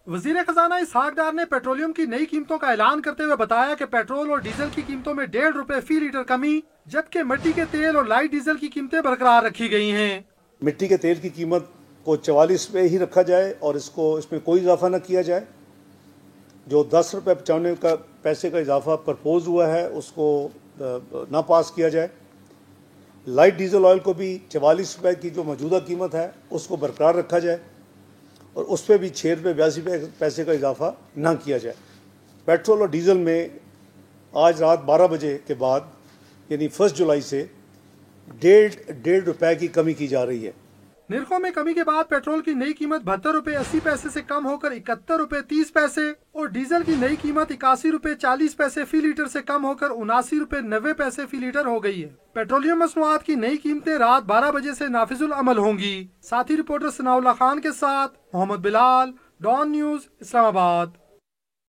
वजीर खजाना इसहाक डार ने पेट्रोलियम की नई कीमतों का ऐलान करते हुए बताया कि पेट्रोल और डीजल की कीमतों में ₹1.5 फी लीटर कमी, जबकि मिट्टी के तेल और लाइट डीजल की कीमतें बरकरार रखी गई हैं। मिट्टी के तेल की कीमत को 44 पे ही रखा जाए और इसमें कोई इजाफा न किया जाए। जो ₹10.95 का इजाफा प्रपोज हुआ है उसको ना पास किया जाए। लाइट डीजल ऑयल को भी ₹44 की जो मौजूदा कीमत है उसको बरकरार रखा जाए और उस पर भी ₹6.82 का इजाफा ना किया जाए। पेट्रोल और डीजल में आज रात 12 बजे के बाद यानी 1 जुलाई से डेढ़ रुपए की कमी की जा रही है। निर्खों में कमी के बाद पेट्रोल की नई कीमत ₹72.80 से कम होकर ₹71.30 और डीजल की नई कीमत ₹81.40 फी लीटर से कम होकर ₹79.90 फी लीटर हो गई है। पेट्रोलियम मसनूआत की नई कीमतें रात 12 बजे से नाफिजुल अमल होंगी। साथी रिपोर्टर सनाउल्लाह खान के साथ मोहम्मद बिलाल, डॉन न्यूज, इस्लामाबाद।